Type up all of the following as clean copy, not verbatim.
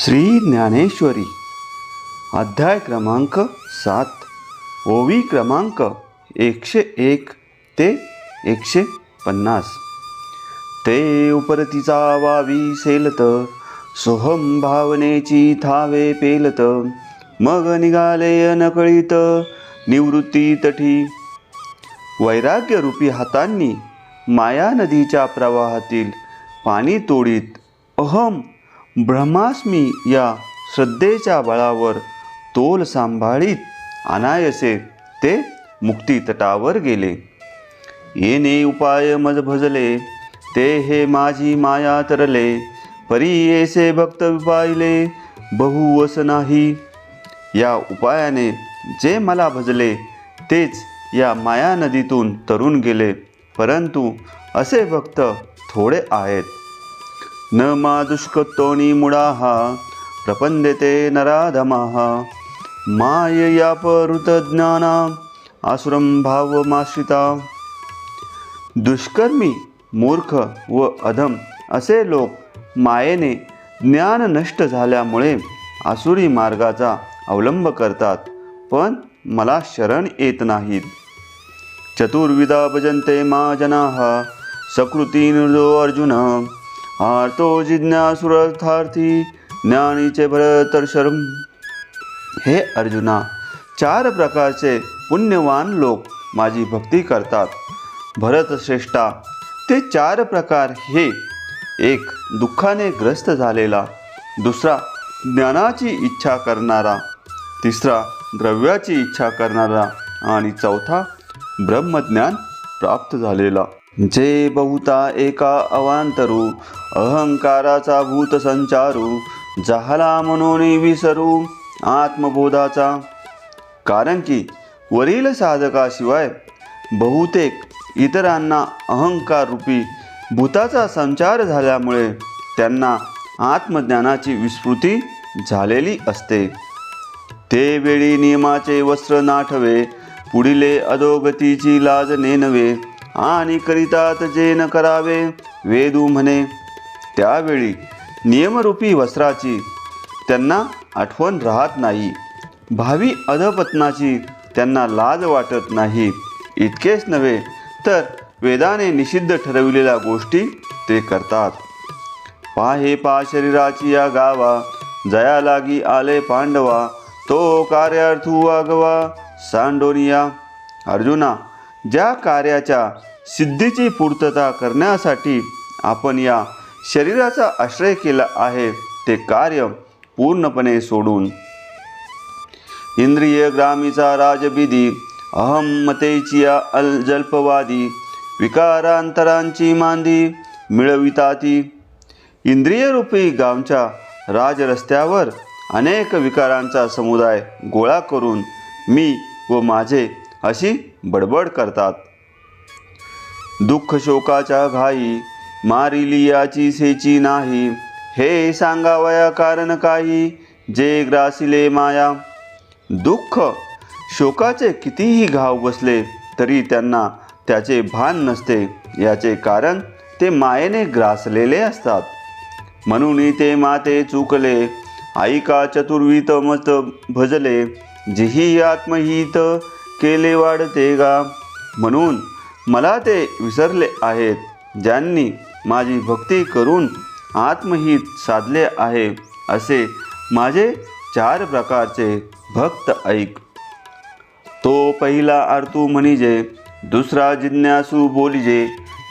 श्री ज्ञानेश्वरी अध्याय क्रमांक 7 ओवी क्रमांक 101 ते 150. ते उपरतीचा वावी सेलत सोहम भावनेची थावे पेलत मग निघाले अनकळीत निवृत्ती तठी. वैराग्य रूपी हातांनी माया नदीच्या प्रवाहातील पाणी तोडीत अहम ब्रह्मास्मी या श्रद्धेच्या बळावर तोल सांभाळीत अनायसे ते मुक्ती तटावर गेले. येणे उपाय मज भजले ते हे माझी माया तरले परी येसे भक्त पाहिले बहुवस नाही. या उपायाने जे मला भजले तेच या माया नदीतून तरून गेले, परंतु असे भक्त थोडे आहेत. न मा दुष्कृतोनी मुडाहा प्रपंदेते नराधमाहा माययापहृत ज्ञाना आसुरं भावमाश्रिता. दुष्कर्मी मूर्ख व अधम असे लोक मायेने ज्ञान नष्ट झाल्यामुळे आसुरी मार्गाचा अवलंब करतात, पण मला शरण येत नाहीत. चतुर्विधा भजन्ते मा जनाः सकृती निर्दो अर्जुन आर्तो जिज्ञासुरर्थार्थी ज्ञानीचे भरतर्षरम. हे अर्जुना, 4 प्रकारचे पुण्यवान लोक माझी भक्ती करतात. भरतश्रेष्ठा, ते 4 प्रकार हे: एक दुःखाने ग्रस्त झालेला, दुसरा ज्ञानाची इच्छा करणारा, तिसरा द्रव्याची इच्छा करणारा आणि चौथा ब्रह्मज्ञान प्राप्त झालेला. जे बहुता एका अवांतरू अहंकाराचा भूत संचारू झाला म्हणून विसरू आत्मबोधाचा. कारण की वरील साधकाशिवाय बहुतेक इतरांना अहंकार रूपी भूताचा संचार झाल्यामुळे त्यांना आत्मज्ञानाची विस्मृती झालेली असते. ते वेळी नियमाचे वस्त्र नाठवे पुढिले अधोगतीची लाज नेनवे आणि करितात जे न करावे वेदू म्हणे. त्यावेळी नियमरूपी वस्त्राची त्यांना आठवण राहत नाही, भावी अधपतनाची त्यांना लाज वाटत नाही. इतकेच नव्हे तर वेदाने निषिद्ध ठरविलेल्या गोष्टी ते करतात. पाहे पा शरीराची या गावा जया लागी आले पांडवा तो कार्यार्थू आगवा सांडोनिया. अर्जुना, ज्या कार्याच्या सिद्धीची पूर्तता करण्यासाठी आपण या शरीराचा आश्रय केला आहे ते कार्य पूर्णपणे सोडून इंद्रिय ग्रामीचा राजबिदी अहमतेची जल्पवादी विकारांतरांची मांदी मिळविताती. इंद्रियरूपी गावच्या राजरस्त्यावर अनेक विकारांचा समुदाय गोळा करून मी व माझे अशी बडबड करतात. दुःख शोकाच्या घाई मारिली याची सेची नाही हे सांगावया कारण काही जे ग्रासिले माया. दुःख शोकाचे कितीही घाव बसले तरी त्यांना त्याचे भान नसते. याचे कारण ते मायेने ग्रासलेले असतात. म्हणून ते माते चुकले ऐका चतुर्विध मत भजले जिही आत्महित केले वाढते गा. म्हणून मला ते विसरले आहेत ज्यांनी माझी भक्ती करून आत्महित साधले आहे. असे माझे 4 प्रकारचे भक्त ऐक. तो पहिला आर्तू म्हणिजे, दुसरा जिज्ञासू बोलिजे,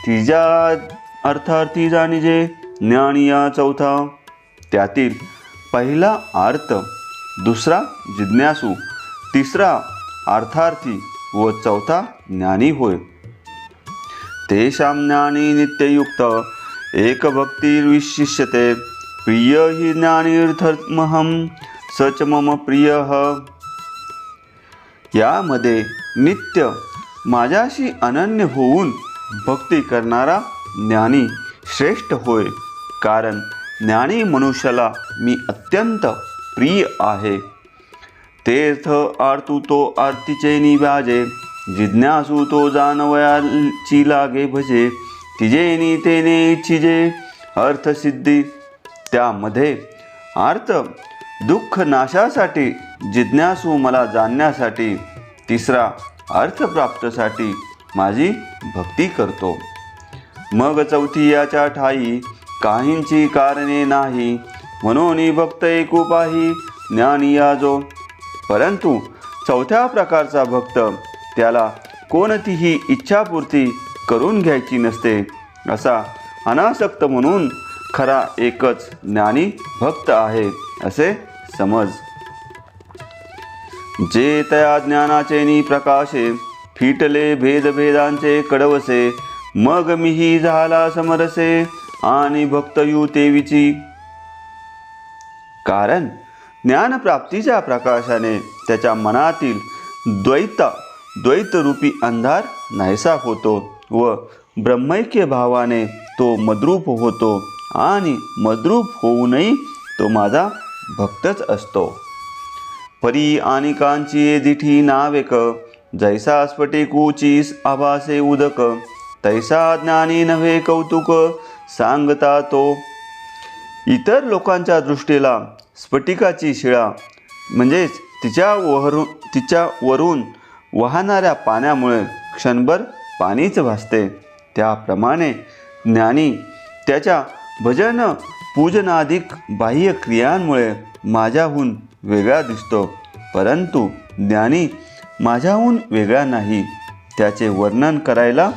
तिजा अर्थार्थी जाणिजे ज्ञानिया चौथा. त्यातील पहिला आर्त, दुसरा जिज्ञासू, तिसरा अर्थार्थी व चौथा ज्ञानी होय. तेषां ज्ञानी नित्ययुक्त एक भक्तिर्विशिष्यते प्रिय हि ज्ञानीर्थमहं सच मम प्रिय. यामध्ये नित्य माझ्याशी अनन्य होऊन भक्ती करणारा ज्ञानी श्रेष्ठ होय, कारण ज्ञानी मनुष्याला मी अत्यंत प्रिय आहे. तीर्थ आर्तू तो आरतीचे निव्याजे जिज्ञासू तो जानवयाची लागे भजे तिजेनी तेने इच्छिजे अर्थसिद्धी. त्यामध्ये अर्थ दुःख नाशासाठी, जिज्ञासू मला जाणण्यासाठी, तिसरा अर्थप्राप्तीसाठी माझी भक्ती करतो. मग चौथी याच्या ठाई काहींची कारणे नाही, म्हणून भक्त एकू पाही ज्ञानी या जो. परंतु चौथ्या प्रकारचा भक्त, त्याला कोणतीही इच्छापूर्ती करून घ्यायची नसते, असा अनासक्त म्हणून खरा एकच ज्ञानी भक्त आहे असे समज. जे तया ज्ञानाचे प्रकाशे, फिटले भेदभेदांचे कडवसे, मग मीही झाला समरसे, आणि भक्तयू तेविची. कारण ज्ञानप्राप्तीच्या प्रकाशाने त्याच्या मनातील द्वैतरूपी अंधार नाहीसा होतो व ब्रह्मैक्य भावाने तो मद्रूप होतो, आणि मद्रूप होऊनही तो माझा भक्तच असतो. परी आणि कांची दिठी नावेक, जैसा स्फटिकूचीस आभासे उदक, तैसा ज्ञानी नव्हे कौतुक, सांगता तो. इतर लोकांच्या दृष्टीला स्फटिकाची शिळा म्हणजेच तिच्यावरून वाहणाऱ्या पाण्यामुळे क्षणभर पाणीच भासते, त्याप्रमाणे ज्ञानी त्याच्या भजन पूजनाधिक बाह्य क्रियांमुळे माझ्याहून वेगळा दिसतो, परंतु ज्ञानी माझ्याहून वेगळा नाही. त्याचे वर्णन करायला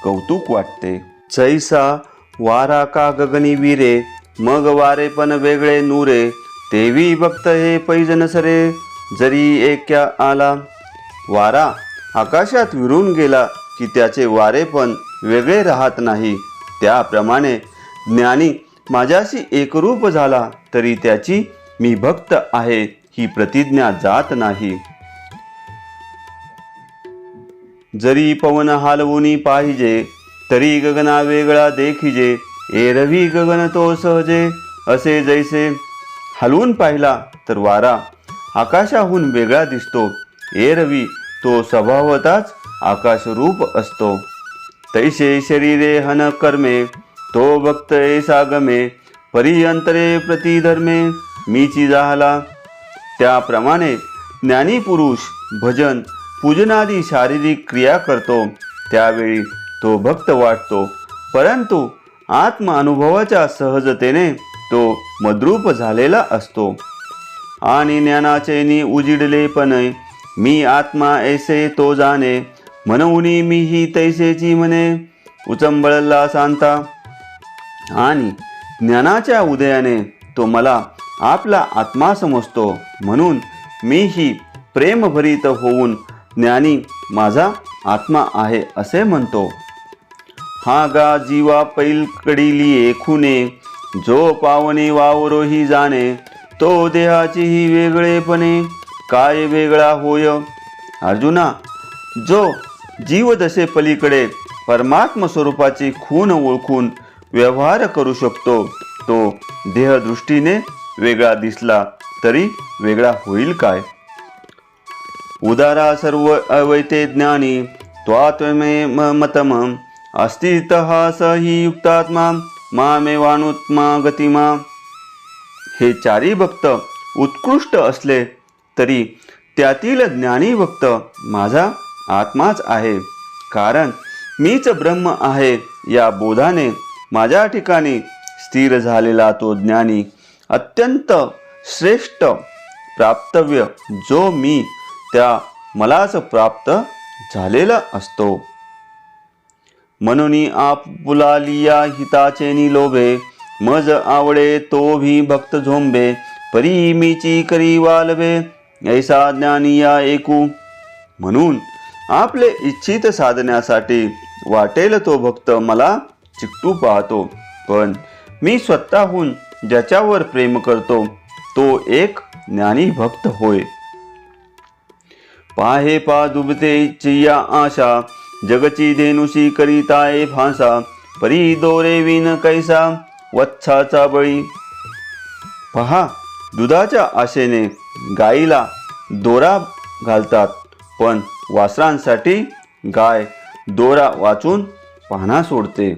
कौतुक वाटते. जैसा वारा का गगनी विरे, मग वारे पण वेगळे नूरे, तेवी भक्त हे पैज नसरे, जरी एक्या आला. वारा आकाशात विरून गेला की त्याचे वारे पण वेगळे राहत नाही, त्याप्रमाणे ज्ञानी माझ्याशी एकरूप झाला तरी त्याची मी भक्त आहे ही प्रतिज्ञा जात नाही. जरी पवन हालवूनी पाहिजे, तरी गगना वेगळा देखिजे, एरवी गगन तो सहजे, असे जैसे. हलवून पाहिला तर वारा आकाशाहून वेगळा दिसतो, एरवी तो स्वभावतःच आकाशरूप असतो. तैसे शरीरे हन कर्मे, तो भक्त ऐसा गमे, परी अंतरे प्रतिधर्मे, मीची झाला. त्याप्रमाणे ज्ञानी पुरुष भजन पूजनादी शारीरिक क्रिया करतो, त्यावेळी तो भक्त वाटतो, परंतु आत्म अनुभवाच्या सहजतेने तो मद्रूप झालेला असतो. आणि ज्ञानाचे उजिडलेपण, मी आत्मा ऐसे तो जाणे, म्हणून मीही तैसेची म्हणे, उचंबळला सांता. आणि ज्ञानाच्या उदयाने तो मला आपला आत्मा समजतो, म्हणून मीही प्रेमभरित होऊन ज्ञानी माझा आत्मा आहे असे म्हणतो. हा गा जीवा पैलकडीली खुने, जो पावने वावरोही जाणे, तो देहाचीही वेगळेपणे, काय वेगळा होय. अर्जुना, जो जीवदशे पलीकडे परमात्म स्वरूपाची खूण ओळखून व्यवहार करू शकतो, तो देहदृष्टीने वेगळा दिसला तरी वेगळा होईल काय. उदारा सर्व अवैते ज्ञानी, त्वात्मे मतम, अस्तितः स हि युक्तात्मा, मामेवानुत्मा गतिमा. हे चारी भक्त उत्कृष्ट असले तरी त्यातील ज्ञानी भक्त माझा आत्माच आहे, कारण मीच ब्रह्म आहे या बोधाने माझ्या ठिकाणी स्थिर झालेला तो ज्ञानी अत्यंत श्रेष्ठ प्राप्तव्य जो मी, त्या मलाच प्राप्त झालेला असतो. म्हणून आपुलालिया हिताचे लोभे, मज आवडे तो भी भक्त झोंबे, परी मीची करी वालवे, ऐसा ज्ञानी या एकू. म्हणून आपले इच्छित साधण्यासाठी वाटेल तो भक्त मला चिकटू पाहतो, पण मी स्वतःहून ज्याच्यावर प्रेम करतो तो एक ज्ञानी भक्त होय. पाहे पा दुबते इच्छिया आशा, जगची धेनुशी करीताये फांसा, परी दोरे विन कैसा वत्साचा बळी. पहा, दुधाच्या आशेने गाईला दोरा घालतात, पण वासरांसाठी गाय दोरा वाचून पाहणा सोडते.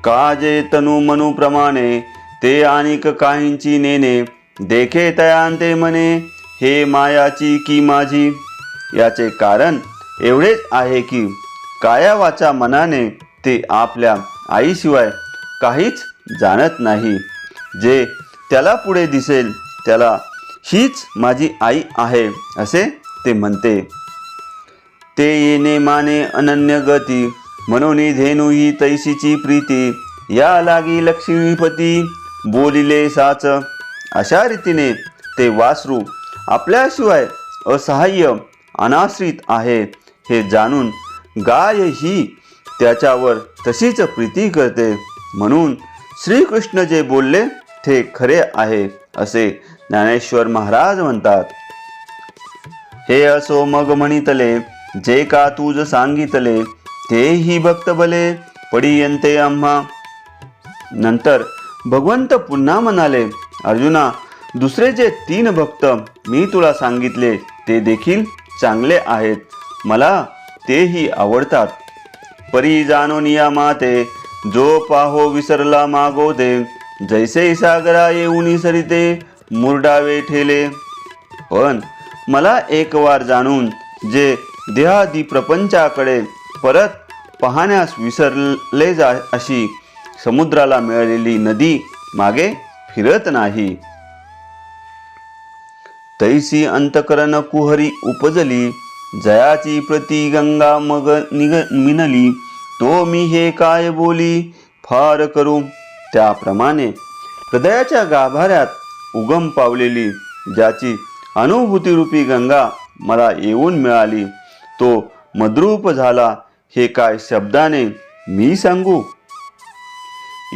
काजे तनु मनु प्रमाणे, ते आणिक काहींची नेणे, देखे तयांते मने, हे मायाची की माझी. याचे कारण एवढेच आहे की काया वाचा मनाने ते आपल्या आईशिवाय काहीच जाणत नाही. जे त्याला पुढे दिसेल त्याला हीच माझी आई आहे असे ते म्हणते. ते येणे माने अनन्य गती, म्हणून धेनू ही तैसीची प्रीती. या लागी लक्ष्मीपती बोलिले साच. अशा रीतीने ते वासरू आपल्याशिवाय असहाय्य अनाश्रित आहे हे जाणून गाय ही त्याच्यावर तशीच प्रीती करते. म्हणून श्रीकृष्ण जे बोलले ते खरे आहे असे ज्ञानेश्वर महाराज म्हणतात. हे असो मग म्हणितले, जे का तुझ सांगितले, तेही भक्त भले पडियंते आम्हा. नंतर भगवंत पुन्हा म्हणाले, अर्जुना, दुसरे जे 3 भक्त मी तुला सांगितले ते देखील चांगले आहेत, मला तेही आवडतात. परी जाणोनिया माते, जो पाहो विसरला मागो दे. जैसे सागरा येऊनी सरिते, मुरडावे ठेले. पण मला एक वार जाणून जे देहादी प्रपंचाकडे परत पाहण्यास विसरले जा अशी समुद्राला मिळालेली नदी मागे फिरत नाही. तैसी अंतकरण कुहरी उपजली, जयाची प्रति गंगा मग मिनली. तो मी हे काय बोली फार करू. त्याप्रमाणे हृदयाच्या गाभाऱ्यात उगम पावलेली ज्याची अनुभूतीरूपी गंगा मला येऊन मिळाली, तो मद्रूप झाला हे काय शब्दाने मी सांगू.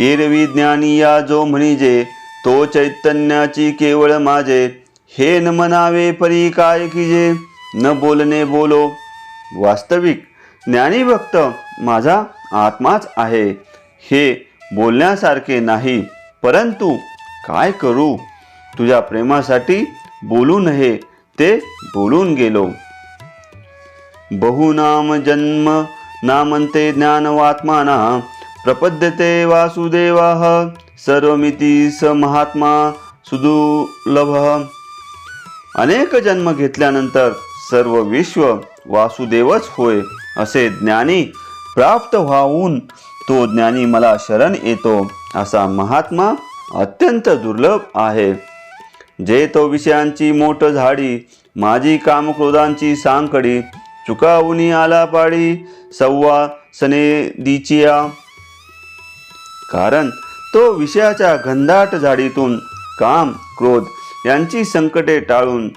एरवी ज्ञानी या जो म्हणिजे, तो चैतन्याची केवळ माझे. हे न म्हणावे परी काय कीजे, न बोलणे बोलो. वास्तविक ज्ञानी भक्त माझा आत्माच आहे हे बोलण्यासारखे नाही, परंतु काय करू, तुझ्या प्रेमासाठी बोलू नये ते बोलून गेलो. बहुनाम जन्म नामंते ज्ञानवात्माना, प्रपद्यते वासुदेवाः सर्वमिति स महात्मा सुदुर्लभ. अनेक जन्म घेतल्यानंतर सर्व विश्व वासुदेवच होय असे ज्ञानी प्राप्त व्हावून तो ज्ञानी मला शरण येतो असा महात्मा अत्यंत दुर्लभ आहे. जे तो विषयांची मोठ झाडी, माझी कामक्रोधांची सांकडी. चुकावुनी आला पाडी, सव्वा सने दिचिया. कारण तो विषयाच्या घनदाट झाडीतून काम क्रोध यांची संकटे टाळून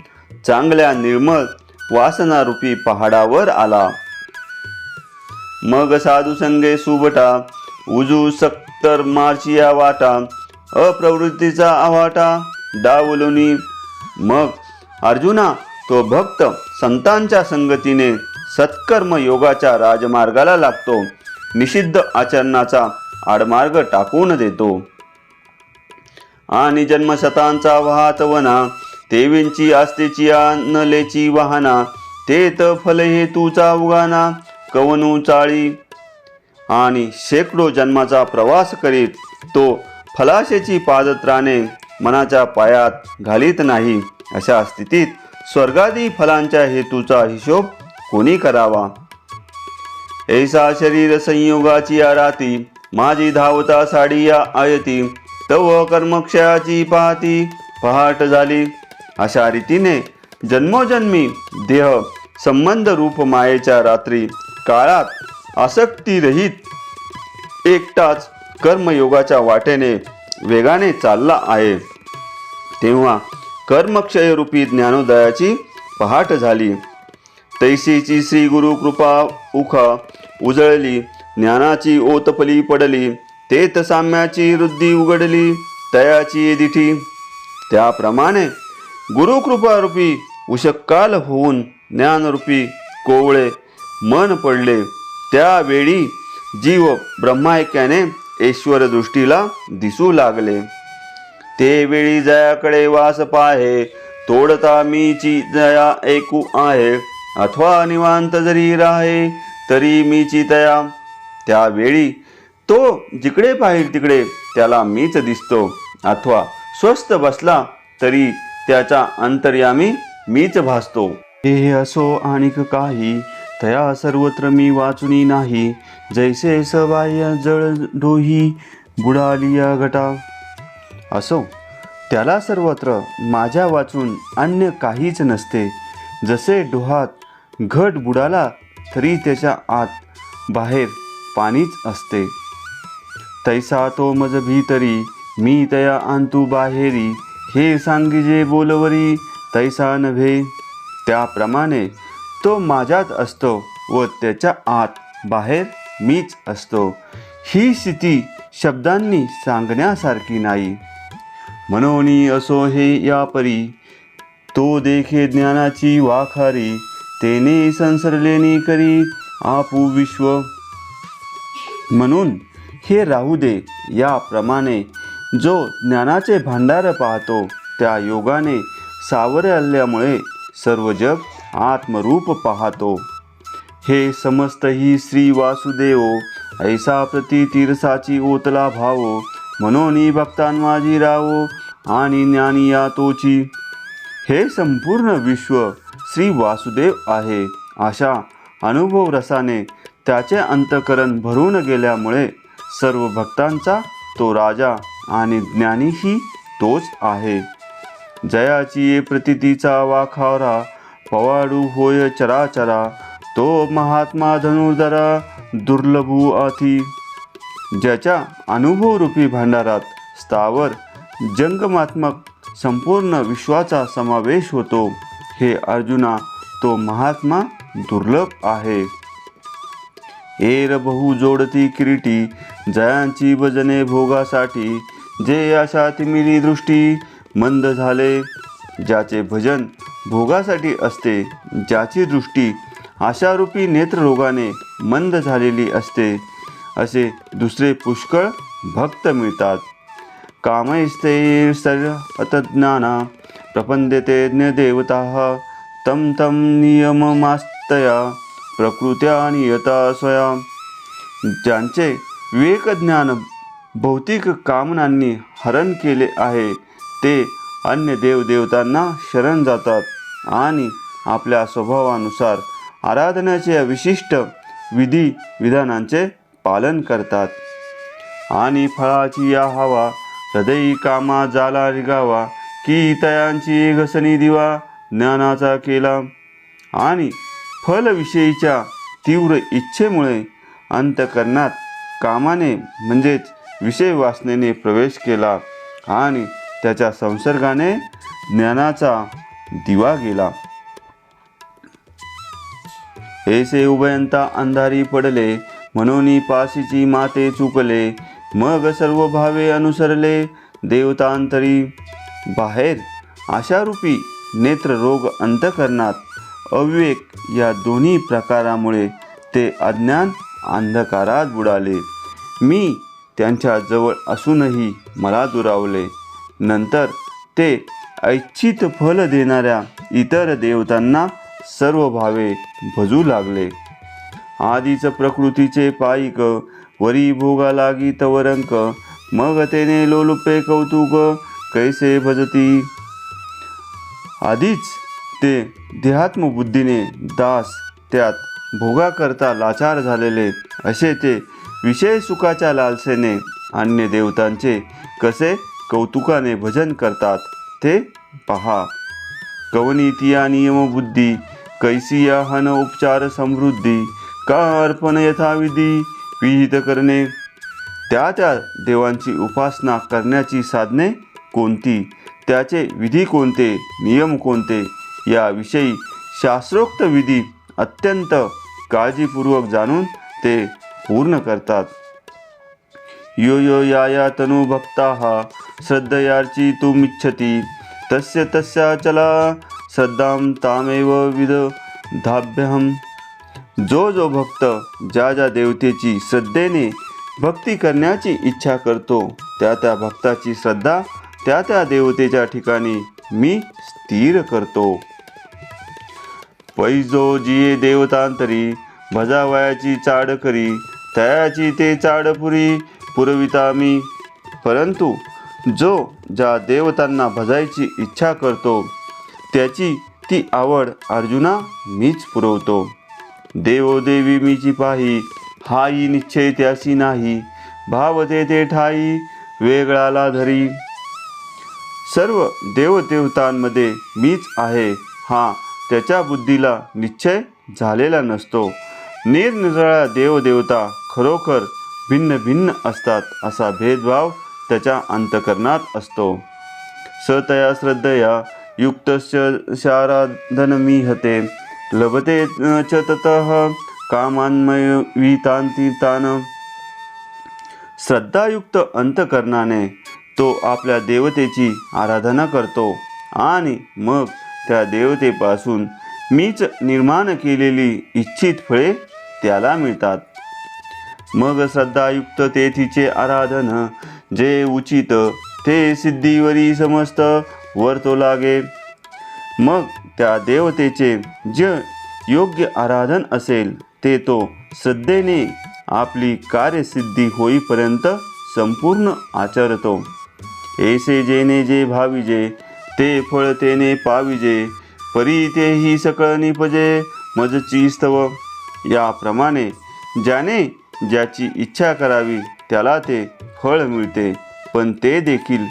चांगल्या निर्मळ वासनारूपी पहाडावर आला. मग साधू संगे सुबटा, उजू सक्तर मार्चिया वाटा. अप्रवृत्तीचा आवाटा डावलोनी. मग अर्जुना, तो भक्त संतांच्या संगतीने सत्कर्म योगाच्या राजमार्गाला लागतो, निषिद्ध आचरणाचा आडमार्ग टाकून देतो. आणि जन्मशतांचा वाहत वना, तेवींची आस्तेची नलेची वाहना. तेत फल हे तुचा उगाना, कवनू चाळी. आणि शेकडो जन्माचा प्रवास करीत तो फलाशेची पादत्राणे मनाच्या पायात घालीत नाही. अशा स्थितीत स्वर्गादी फलांच्या हेतूचा हिशोब कोणी करावा. ऐसा शरीर संयोगाची आराती, माझी धावता साडी या आयती. तव कर्मक्षयाची पाहती पहाट झाली. अशा रीतीने जन्मोजन्मी देह संबंध रूप मायेच्या रात्री काळात आसक्तीरहित एकटाच कर्मयोगाच्या वाटेने वेगाने चालला आहे. तेव्हा कर्मक्षयरूपी ज्ञानोदयाची पहाट झाली. तैसीची श्री गुरु कृपा उखा उजळली, ज्ञानाची ओतपली पडली. तेत साम्याची वृद्धी उघडली, तयाची दिठी. त्याप्रमाणे गुरुकृपारूपी उषकाल होऊन ज्ञानरूपी कोवळे मन पडले. त्यावेळी जीव ब्रह्माऐक्याने ईश्वर दृष्टीला दिसू लागले. ते वेळी जयाकडे वास पाहे, तोडता मीची जया ऐकू आहे. अथवा निवांत जरी राहे, तरी मीची तया. त्यावेळी तो जिकडे पाहिल तिकडे त्याला मीच दिसतो अथवा स्वस्थ बसला तरी त्याचा अंतर्यामी मीच भासतो. हे असो आणिक काही तया सर्वत्र मी वाचुनी नाही. जैसे सबाह्य जळ डोही बुडालिया घटा. असो त्याला सर्वत्र माझ्या वाचून अन्य काहीच नसते. जसे डोहात घट बुडाला तरी त्याच्या आत बाहेर पाणीच असते. तैसा तो मज भीतरी मी तया अंतू बाहेरी. हे सांगिजे बोलवरी तैसा नव्हे. त्याप्रमाणे तो माझ्यात असतो व त्याच्या आत बाहेर मीच असतो. ही स्थिती शब्दांनी सांगण्यासारखी नाही. म्हणून असो हे या परी तो देखे ज्ञानाची वाखारी. तेने संसरलेनी करी आपू विश्व. म्हणून हे राहू दे याप्रमाणे जो ज्ञानाचे भांडार पाहतो त्या योगाने सावरल्यामुळे सर्व जग आत्मरूप पाहतो. हे समस्त ही श्री वासुदेव ऐसा प्रति तीरसाची ओतला भावो. म्हणून भक्तान माझी रावो आणि ज्ञानी या तोची. हे संपूर्ण विश्व श्री वासुदेव आहे अशा अनुभव रसाने त्याचे अंतःकरण भरून गेल्यामुळे सर्व भक्तांचा तो राजा आणि ज्ञानीही तोच आहे. जयाची प्रतीतीचा वाखारा पवाडू होय चराचरा. तो महात्मा धनुर्धरा दुर्लभू आथी. ज्याच्या अनुभवरूपी भांडारात स्थावर जंगमात्मक संपूर्ण विश्वाचा समावेश होतो. हे अर्जुना तो महात्मा दुर्लभ आहे. एर बहु जोडती किरीटी जयांची भजने भोगासाठी. जे आशाती मिली दृष्टी मंद झाले. ज्याचे भजन भोगासाठी असते, ज्याची दृष्टी आशारूपी नेत्ररोगाने मंद झालेली असते, असे दुसरे पुष्कळ भक्त मिळतात. कामैस्ते सर्वतज्ञाना प्रपंदते ज्ञदेवताः. तं तं नियममास्तया प्रकृत्या नियता स्वया. ज्यांचे विवेकज्ञान भौतिक कामनांनी हरण केले आहे ते अन्य देवदेवतांना शरण जातात आणि आपल्या स्वभावानुसार आराधनाच्या विशिष्ट विधी विधानांचे पालन करतात. आणि फळाची या हवा हृदयी कामा जाला रिगावा. की तयांची घसणी दिवा ज्ञानाचा केला. आणि फलविषयीच्या तीव्र इच्छेमुळे अंतःकरणात कामाने म्हणजेच विषय वासनेने प्रवेश केला आणि त्याच्या संसर्गाने ज्ञानाचा दिवा गेला. ऐसे उभयंता अंधारी पडले म्हणून पाशीची माते चुकले. मग सर्व भावे अनुसरले देवतांतरी. बाहेर आशारूपी नेत्ररोग अंतःकरणात अविवेक या दोन्ही प्रकारामुळे ते अज्ञान अंधकारात बुडाले. मी त्यांच्या जवळ असूनही मला दुरावले. नंतर ते ऐच्छित फल देणाऱ्या इतर देवतांना सर्व भावे भजू लागले. आधीच प्रकृतीचे पायिक वरी भोगा लागी तवरंक. मग तेने लोलुपे कौतुक कैसे भजती. आधीच ते देहात्मबुद्धीने दास त्यात भोगाकरता लाचार झालेले असे ते विषय सुखाच्या लालसेने अन्य देवतांचे कसे कौतुकाने भजन करतात ते पहा. कवनीतिया नियमबुद्धी कैसिया हन उपचार समृद्धी. का अर्पण यथाविधी विहित करणे. त्या त्या देवांची उपासना करण्याची साधने कोणती, त्याचे विधी कोणते, नियम कोणते याविषयी शास्त्रोक्त विधी अत्यंत काळजीपूर्वक जाणून ते पूर्ण करतात. यो यो या तनु भक्ताः श्रद्धयार्ची तुमिच्छति. तस्य तस्या चला श्रद्धां तामेव विदधाभ्यहम्. जो जो भक्त ज्या ज्या देवतेची श्रद्धेने भक्ती करण्याची इच्छा करतो त्या त्या भक्ताची श्रद्धा त्या त्या देवतेच्या ठिकाणी मी स्थिर करतो. पैजो जिये देवतांतरी भजावयाची चाड करी. तयाची ते चाड पुरी पुरविता मी. परंतु जो ज्या देवतांना भजायची इच्छा करतो त्याची ती आवड अर्जुना मीच पुरवतो. देवोदेवी मीची पाही, हाई निश्चय त्यासी नाही. भाव ते ठाई, वेगळाला धरी. सर्व देवदेवतांमध्ये मीच आहे हा त्याच्या बुद्धीला निश्चय झालेला नसतो. निरनिराळ्या देवदेवता खरोखर भिन्न भिन्न असतात असा भेदभाव त्याच्या अंतःकरणात असतो. सतया श्रद्धया युक्तस्य शाराधनमीहते, लभते च ततः कामान्मयवितान्तितान्. श्रद्धायुक्त अंतःकरणाने तो आपल्या देवतेची आराधना करतो आणि मग त्या देवतेपासून मीच निर्माण केलेली इच्छित फळे त्याला मिळतात. मग श्रद्धायुक्त तेथीचे आराधन जे उचित ते सिद्धीवरी समस्त वर्तो लागे. मग त्या देवतेचे जे योग्य आराधन असेल ते तो श्रद्धेने आपली कार्यसिद्धी होईपर्यंत संपूर्ण आचरतो. ऐसे जेने जे भाविजे ते फळ तेने पाविजे, परी तेही सकळ निपजे मजची स्तव. याप्रमाणे ज्याने ज्याची इच्छा करावी त्याला ते फळ मिळते, पण ते देखील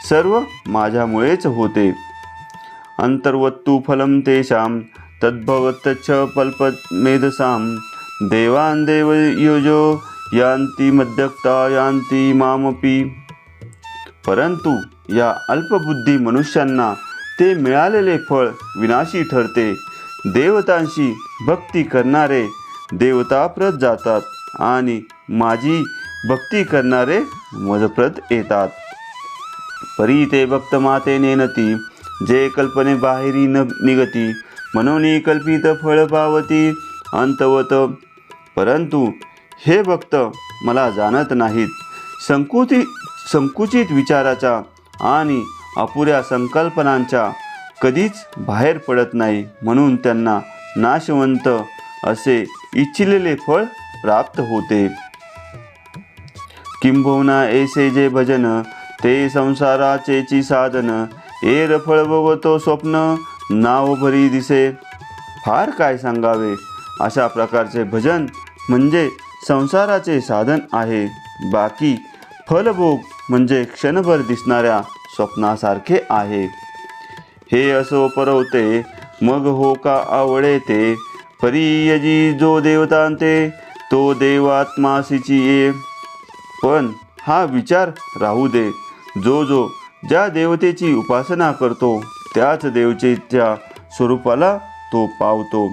सर्व माझ्यामुळेच होते. अंतर्वत्तु फलं तेषां तद्भवतच्च पल्पमेधसां. देवान् देवयोजो यान्ति मद्भक्ता यान्ति मामपि. परंतु या अल्पबुद्धी मनुष्यांना ते मिळालेले फळ विनाशी ठरते. देवतांशी भक्ती करणारे देवताप्रत जातात आणि माझी भक्ती करणारे मजप्रत येतात. परी ते भक्त माते नेनती, जे कल्पने बाहेरी न निगती. मनोनी कल्पित फळ पावती अंतवत. परंतु हे भक्त मला जाणत नाहीत. संकुचित विचाराच्या आणि अपुऱ्या संकल्पनांच्या कधीच बाहेर पडत नाही, म्हणून त्यांना नाशवंत असे इच्छिलेले फळ प्राप्त होते. किंबहुना ऐसे जे भजन ते संसाराचेची साधन. एर फळ बघतो स्वप्न नाव भरी दिसे. फार काय सांगावे, अशा प्रकारचे भजन म्हणजे संसाराचे साधन आहे. बाकी फलभोग म्हणजे क्षणभर दिसणाऱ्या स्वप्नासारखे आहे. हे असो परवते मग हो का आवडे ते. परीयजी जो देवतांते तो देवात्मासीची ये. पण हा विचार राहू दे, जो ज्या देवतेची उपासना करतो त्याच देवतेच्या स्वरूपाला तो पावतो.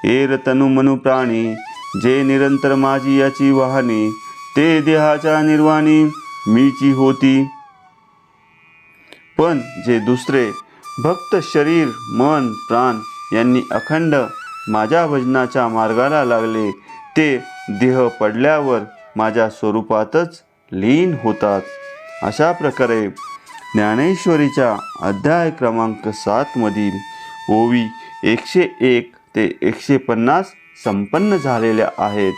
एर तनु मनु प्राणी जे निरंतर माझी याची वाहनी. ते देहाच्या निर्वाणी मीची होती. पण जे दुसरे भक्त शरीर मन प्राण यांनी अखंड माझ्या भजनाच्या मार्गाला लागले ते देह पडल्यावर माझ्या स्वरूपातच लीन होतात. अशा प्रकारे ज्ञानेश्वरीच्या अध्याय क्रमांक 7 मधील ओवी 101 ते 150 संपन्न झालेल्या आहेत.